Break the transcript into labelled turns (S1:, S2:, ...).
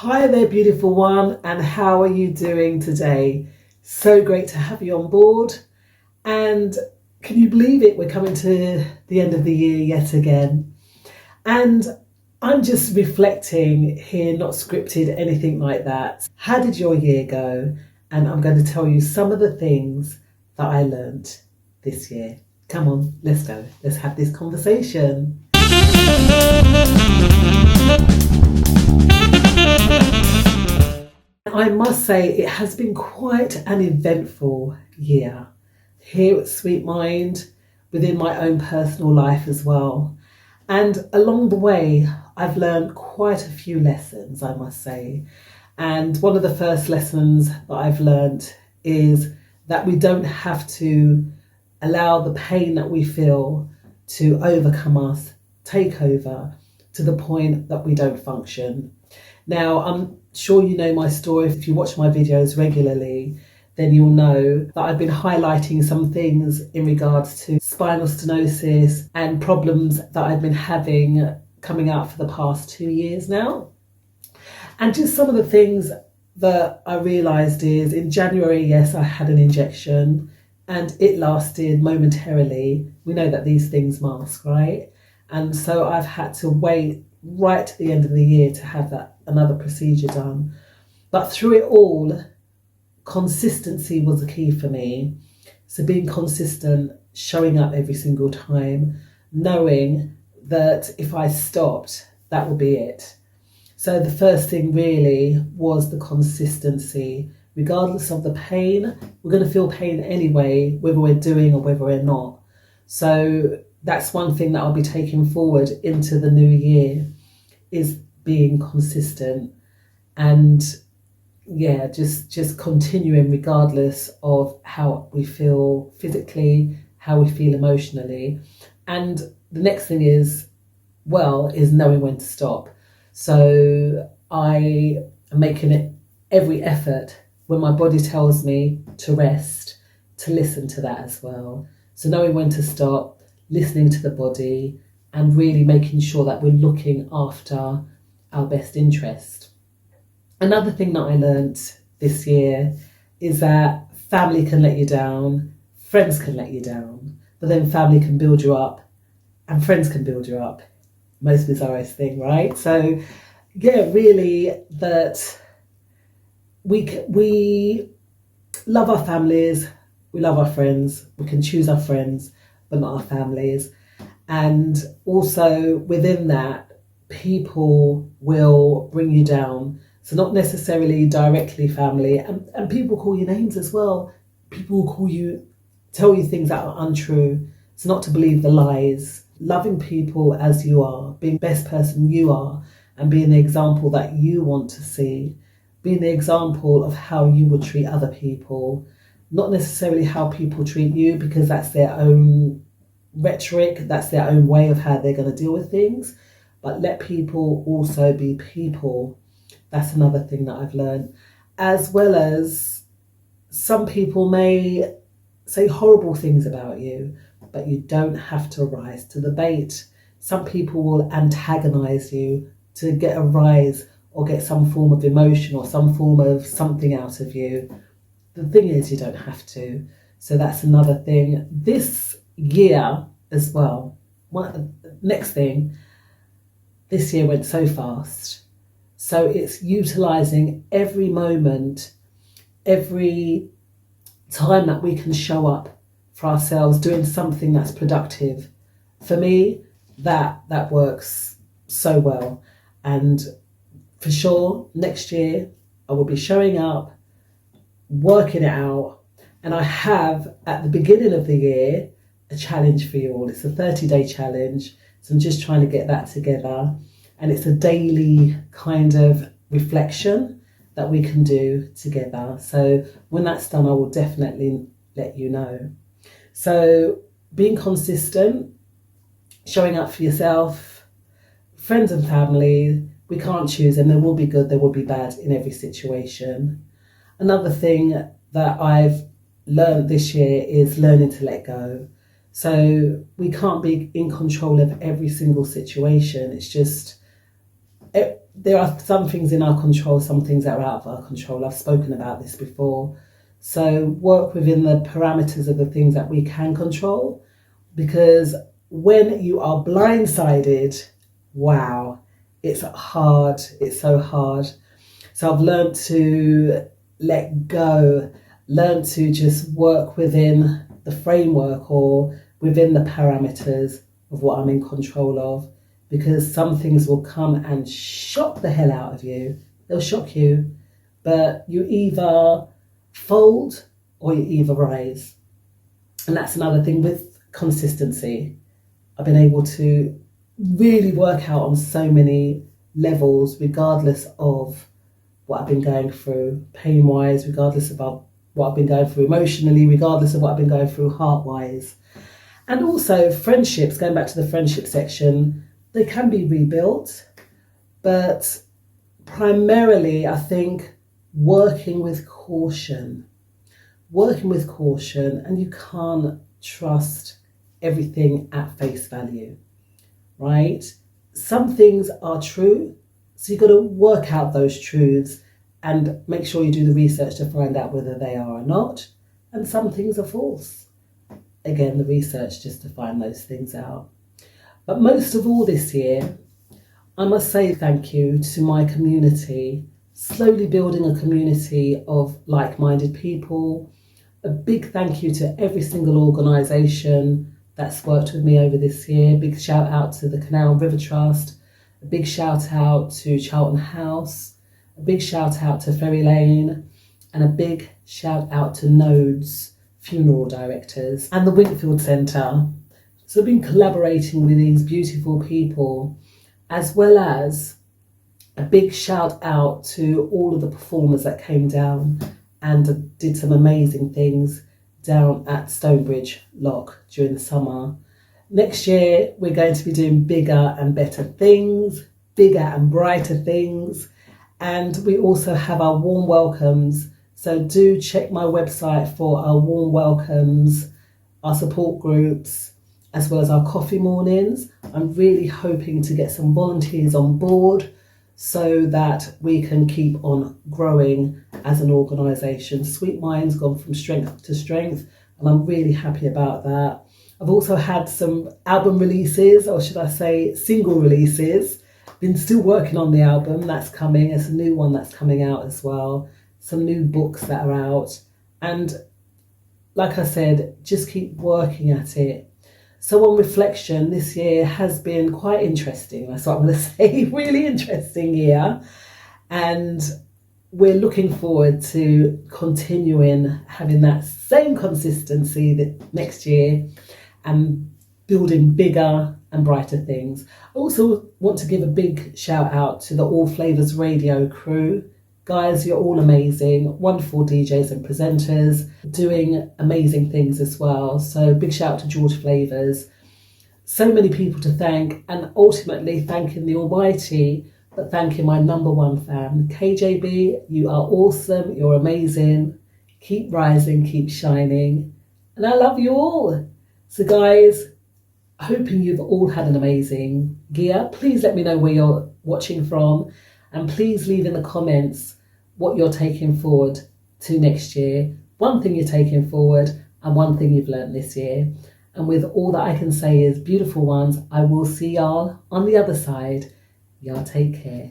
S1: Hi there, beautiful one, and how are you doing today? So great to have you on board. And can you believe it? We're coming to the end of the year yet again. And I'm just reflecting here, not scripted, anything like that. How did your year go? And I'm going to tell you some of the things that I learned this year. Come on, let's go. Let's have this conversation. I must say it has been quite an eventful year here at Sweet Mind, within my own personal life as well. And along the way, I've learned quite a few lessons, I must say. And one of the first lessons that I've learned is that we don't have to allow the pain that we feel to overcome us, take over to the point that we don't function. Now, I'm sure you know my story. If you watch my videos regularly, then you'll know that I've been highlighting some things in regards to spinal stenosis and problems that I've been having coming out for the past 2 years now. And just some of the things that I realised is in January, yes, I had an injection and it lasted momentarily. We know that these things mask, right? And so I've had to wait right to the end of the year to have another procedure done. But through it all, consistency was the key for me. So being consistent, showing up every single time, knowing that if I stopped, that would be it. So the first thing really was the consistency. Regardless of the pain, we're going to feel pain anyway, whether we're doing or whether we're not. So that's one thing that I'll be taking forward into the new year, is being consistent and just continuing regardless of how we feel physically, how we feel emotionally. And the next thing is knowing when to stop. So I am making it every effort when my body tells me to rest, to listen to that as well. So knowing when to stop, listening to the body, and really making sure that we're looking after our best interest. Another thing that I learned this year is that family can let you down, friends can let you down, but then family can build you up and friends can build you up. Most bizarrest thing, right? So really that we love our families, we love our friends, we can choose our friends, but not our families. And also within that, people will bring you down. So not necessarily directly family, and people call you names as well. People will tell you things that are untrue. It's not to believe the lies. Loving people as you are, being the best person you are, and being the example that you want to see, being the example of how you would treat other people, not necessarily how people treat you, because that's their own rhetoric, that's their own way of how they're going to deal with things, but let people also be people. That's another thing that I've learned. As well as some people may say horrible things about you, but you don't have to rise to the bait. Some people will antagonize you to get a rise or get some form of emotion or some form of something out of you. The thing is, you don't have to. So that's another thing. This year as well, next thing, this year went so fast. So it's utilising every moment, every time that we can show up for ourselves, doing something that's productive. For me, that works so well. And for sure, next year, I will be showing up, working it out. And I have, at the beginning of the year, a challenge for you all. It's a 30-day challenge. So I'm just trying to get that together. And it's a daily kind of reflection that we can do together. So when that's done, I will definitely let you know. So being consistent, showing up for yourself, friends and family, we can't choose, and there will be good, there will be bad in every situation. Another thing that I've learned this year is learning to let go. So we can't be in control of every single situation. It's just there are some things in our control, some things that are out of our control. I've spoken about this before. So work within the parameters of the things that we can control, because when you are blindsided, wow, it's hard. It's so hard. So I've learned to let go, learn to just work within the framework or within the parameters of what I'm in control of, because some things will come and shock the hell out of you. They'll shock you, but you either fold or you either rise. And that's another thing with consistency. I've been able to really work out on so many levels, regardless of what I've been going through pain-wise, regardless of what I've been going through emotionally, regardless of what I've been going through heart-wise. And also friendships, going back to the friendship section, they can be rebuilt, but primarily I think working with caution, and you can't trust everything at face value, right? Some things are true, so you've got to work out those truths and make sure you do the research to find out whether they are or not. And some things are false. Again, the research just to find those things out. But most of all this year, I must say thank you to my community, slowly building a community of like-minded people. A big thank you to every single organisation that's worked with me over this year. Big shout out to the Canal and River Trust. A big shout out to Charlton House. A big shout out to Ferry Lane. And a big shout out to Nodes funeral directors and the Winkfield Centre. So I've been collaborating with these beautiful people, as well as a big shout out to all of the performers that came down and did some amazing things down at Stonebridge Lock during the summer. Next year, we're going to be doing bigger and better things, bigger and brighter things. And we also have our warm welcomes. So do check my website for our warm welcomes, our support groups, as well as our coffee mornings. I'm really hoping to get some volunteers on board so that we can keep on growing as an organisation. Sweet Mind's gone from strength to strength, and I'm really happy about that. I've also had some album releases, or should I say single releases. Been still working on the album that's coming. It's a new one that's coming out as well. Some new books that are out. And like I said, just keep working at it. So on reflection, this year has been quite interesting. That's what I'm going to say. Really interesting year. And we're looking forward to continuing having that same consistency that next year and building bigger and brighter things. I also want to give a big shout out to the All Flavours Radio crew. Guys, you're all amazing, wonderful DJs and presenters, doing amazing things as well. So big shout out to George Flavours. So many people to thank, and ultimately thanking the Almighty, but thanking my number one fan, KJB. You are awesome, you're amazing. Keep rising, keep shining. And I love you all. So guys, hoping you've all had an amazing year. Please let me know where you're watching from. And please leave in the comments what you're taking forward to next year. One thing you're taking forward and one thing you've learned this year. And with all that I can say is, beautiful ones, I will see y'all on the other side. Y'all take care.